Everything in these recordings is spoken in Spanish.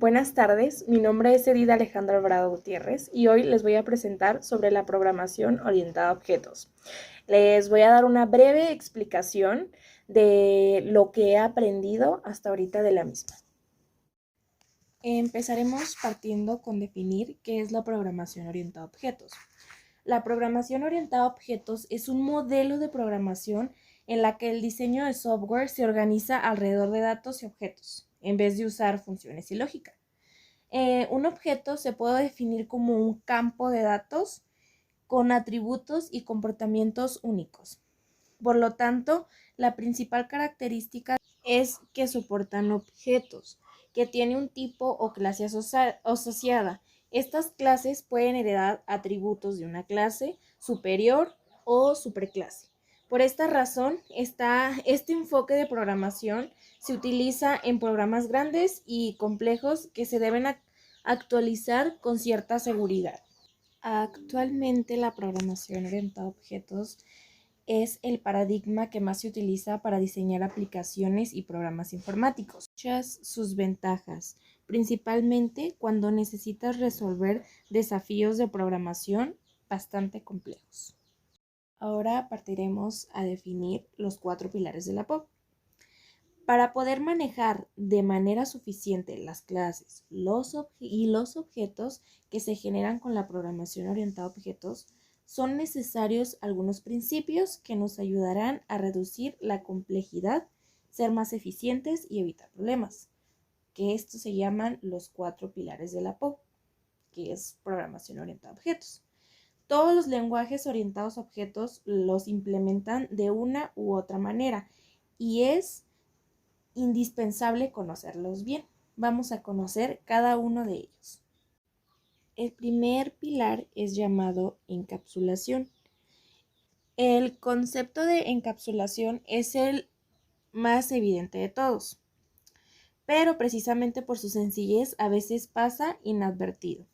Buenas tardes, mi nombre es Edith Alejandra Alvarado Gutiérrez y hoy les voy a presentar sobre la programación orientada a objetos. Les voy a dar una breve explicación de lo que he aprendido hasta ahorita de la misma. Empezaremos partiendo con definir qué es la programación orientada a objetos. La programación orientada a objetos es un modelo de programación en la que el diseño de software se organiza alrededor de datos y objetos, en vez de usar funciones y lógica. Un objeto se puede definir como un campo de datos con atributos y comportamientos únicos. Por lo tanto, la principal característica es que soportan objetos, que tiene un tipo o clase asociada. Estas clases pueden heredar atributos de una clase superior o superclase. Por esta razón, este enfoque de programación se utiliza en programas grandes y complejos que se deben actualizar con cierta seguridad. Actualmente la programación orientada a objetos es el paradigma que más se utiliza para diseñar aplicaciones y programas informáticos. Muchas sus ventajas, principalmente cuando necesitas resolver desafíos de programación bastante complejos. Ahora partiremos a definir los 4 pilares de la POP. Para poder manejar de manera suficiente las clases y los objetos que se generan con la programación orientada a objetos, son necesarios algunos principios que nos ayudarán a reducir la complejidad, ser más eficientes y evitar problemas, que estos se llaman los 4 pilares de la POP, que es programación orientada a objetos. Todos los lenguajes orientados a objetos los implementan de una u otra manera y es indispensable conocerlos bien. Vamos a conocer cada uno de ellos. El primer pilar es llamado encapsulación. El concepto de encapsulación es el más evidente de todos, pero precisamente por su sencillez a veces pasa inadvertido.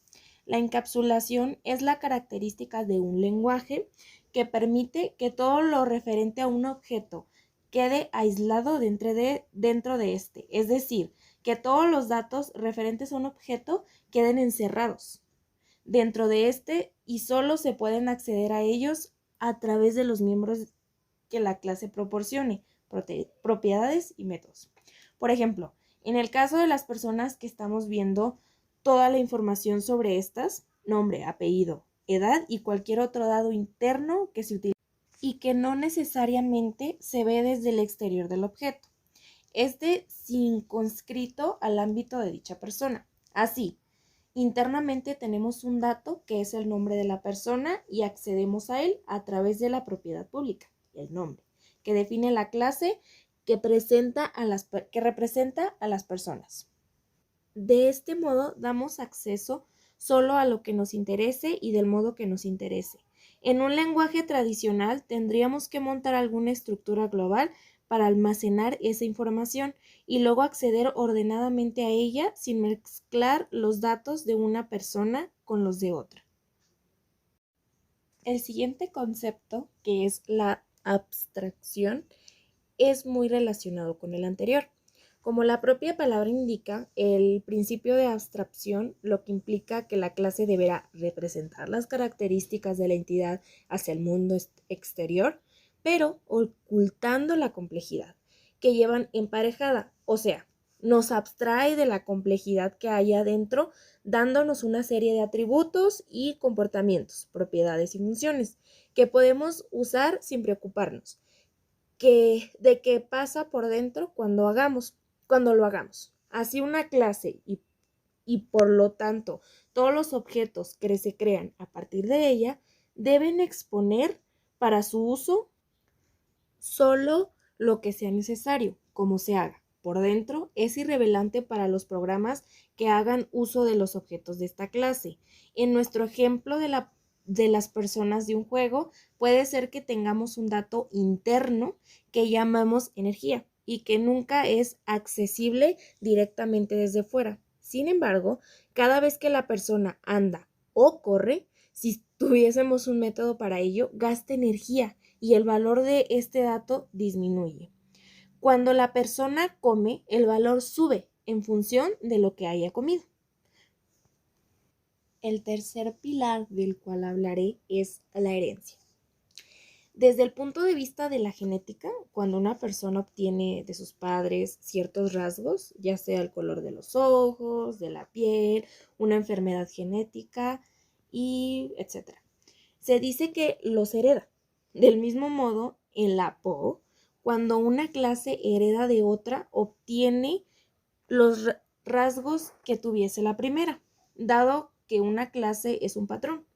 La encapsulación es la característica de un lenguaje que permite que todo lo referente a un objeto quede aislado dentro de este, es decir, que todos los datos referentes a un objeto queden encerrados dentro de este y solo se pueden acceder a ellos a través de los miembros que la clase proporcione, propiedades y métodos. Por ejemplo, en el caso de las personas que estamos viendo toda la información sobre estas, nombre, apellido, edad y cualquier otro dado interno que se utilice y que no necesariamente se ve desde el exterior del objeto. Este circunscrito al ámbito de dicha persona. Así, internamente tenemos un dato que es el nombre de la persona y accedemos a él a través de la propiedad pública, el nombre, que define la clase que representa a las personas. De este modo damos acceso solo a lo que nos interese y del modo que nos interese. En un lenguaje tradicional tendríamos que montar alguna estructura global para almacenar esa información y luego acceder ordenadamente a ella sin mezclar los datos de una persona con los de otra. El siguiente concepto, que es la abstracción, es muy relacionado con el anterior. Como la propia palabra indica, el principio de abstracción lo que implica que la clase deberá representar las características de la entidad hacia el mundo exterior, pero ocultando la complejidad que llevan emparejada, o sea, nos abstrae de la complejidad que hay adentro, dándonos una serie de atributos y comportamientos, propiedades y funciones que podemos usar sin preocuparnos de qué pasa por dentro cuando lo hagamos. Así una clase y por lo tanto todos los objetos que se crean a partir de ella deben exponer para su uso solo lo que sea necesario, como se haga. Por dentro es irrelevante para los programas que hagan uso de los objetos de esta clase. En nuestro ejemplo de las personas de un juego, puede ser que tengamos un dato interno que llamamos energía y que nunca es accesible directamente desde fuera. Sin embargo, cada vez que la persona anda o corre, si tuviésemos un método para ello, gasta energía y el valor de este dato disminuye. Cuando la persona come, el valor sube en función de lo que haya comido. El tercer pilar del cual hablaré es la herencia. Desde el punto de vista de la genética, cuando una persona obtiene de sus padres ciertos rasgos, ya sea el color de los ojos, de la piel, una enfermedad genética y etc., se dice que los hereda. Del mismo modo, en la PO, cuando una clase hereda de otra, obtiene los rasgos que tuviese la primera, dado que una clase es un patrón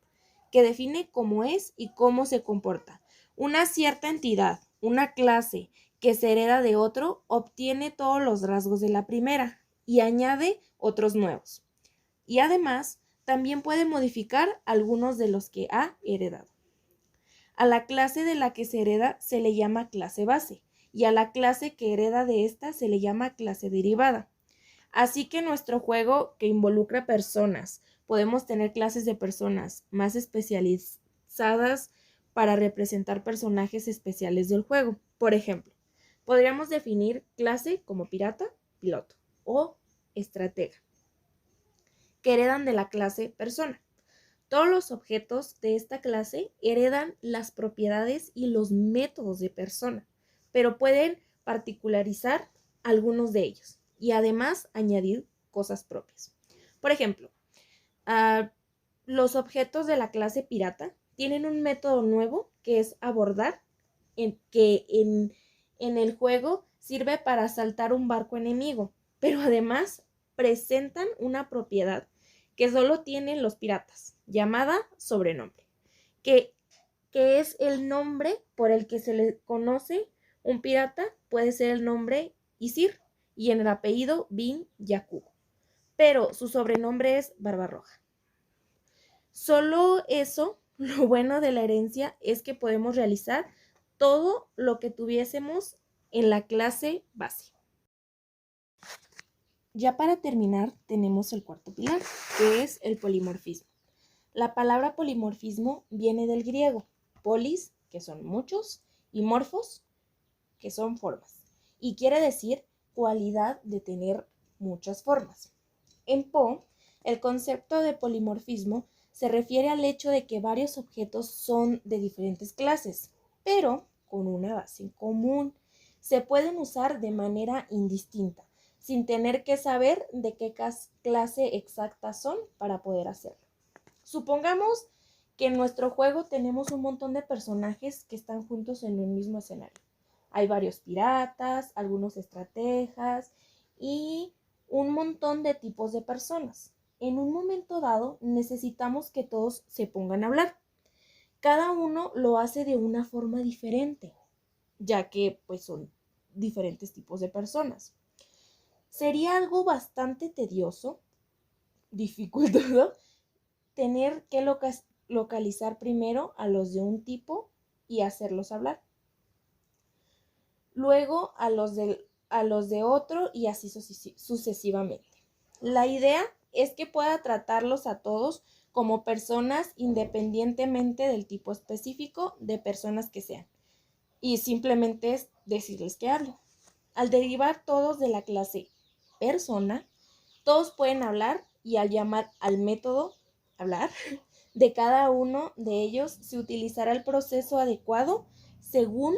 que define cómo es y cómo se comporta. Una cierta entidad, una clase que se hereda de otro, obtiene todos los rasgos de la primera y añade otros nuevos. Y además, también puede modificar algunos de los que ha heredado. A la clase de la que se hereda se le llama clase base y a la clase que hereda de esta se le llama clase derivada. Así que nuestro juego que involucra personas, podemos tener clases de personas más especializadas para representar personajes especiales del juego. Por ejemplo, podríamos definir clase como pirata, piloto o estratega, que heredan de la clase persona. Todos los objetos de esta clase heredan las propiedades y los métodos de persona, pero pueden particularizar algunos de ellos y además añadir cosas propias. Por ejemplo, los objetos de la clase pirata tienen un método nuevo que es abordar, que en el juego sirve para asaltar un barco enemigo, pero además presentan una propiedad que solo tienen los piratas, llamada sobrenombre, que es el nombre por el que se le conoce un pirata, puede ser el nombre Isir y en el apellido Bin Yakubu, pero su sobrenombre es Barbarroja. Solo eso, lo bueno de la herencia es que podemos realizar todo lo que tuviésemos en la clase base. Ya para terminar, tenemos el cuarto pilar, que es el polimorfismo. La palabra polimorfismo viene del griego, polis, que son muchos, y morfos, que son formas, y quiere decir cualidad de tener muchas formas. En Poe, el concepto de polimorfismo se refiere al hecho de que varios objetos son de diferentes clases, pero con una base en común. Se pueden usar de manera indistinta, sin tener que saber de qué clase exacta son para poder hacerlo. Supongamos que en nuestro juego tenemos un montón de personajes que están juntos en un mismo escenario. Hay varios piratas, algunos estrategas y un montón de tipos de personas. En un momento dado necesitamos que todos se pongan a hablar. Cada uno lo hace de una forma diferente, ya que pues son diferentes tipos de personas. Sería algo bastante tedioso, dificultoso, tener que localizar primero a los de un tipo y hacerlos hablar. Luego a los de otro y así sucesivamente. La idea es que pueda tratarlos a todos como personas independientemente del tipo específico de personas que sean. Y simplemente es decirles que hablen. Al derivar todos de la clase persona, todos pueden hablar y al llamar al método hablar de cada uno de ellos se utilizará el proceso adecuado según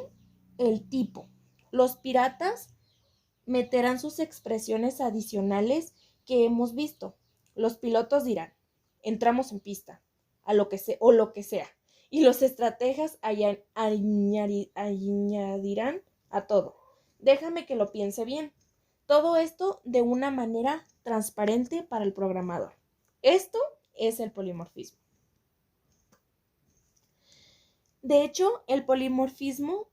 el tipo. Los piratas meterán sus expresiones adicionales que hemos visto. Los pilotos dirán, entramos en pista, a lo que o lo que sea. Y los estrategas añadirán a todo. Déjame que lo piense bien. Todo esto de una manera transparente para el programador. Esto es el polimorfismo. De hecho, el polimorfismo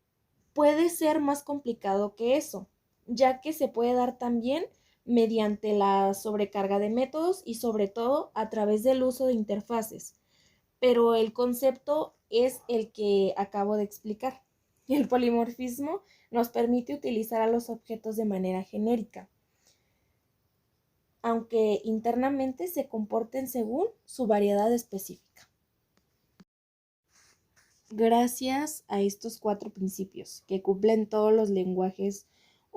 puede ser más complicado que eso, ya que se puede dar también mediante la sobrecarga de métodos y sobre todo a través del uso de interfaces. Pero el concepto es el que acabo de explicar. El polimorfismo nos permite utilizar a los objetos de manera genérica, aunque internamente se comporten según su variedad específica. Gracias a estos 4 principios que cumplen todos los lenguajes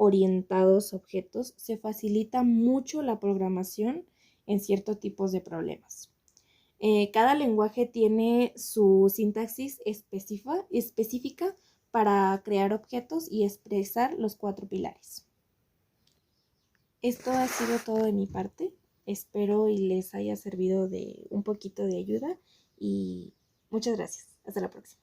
orientados a objetos, se facilita mucho la programación en ciertos tipos de problemas. Cada lenguaje tiene su sintaxis específica para crear objetos y expresar los 4 pilares. Esto ha sido todo de mi parte. Espero y les haya servido de un poquito de ayuda y muchas gracias. Hasta la próxima.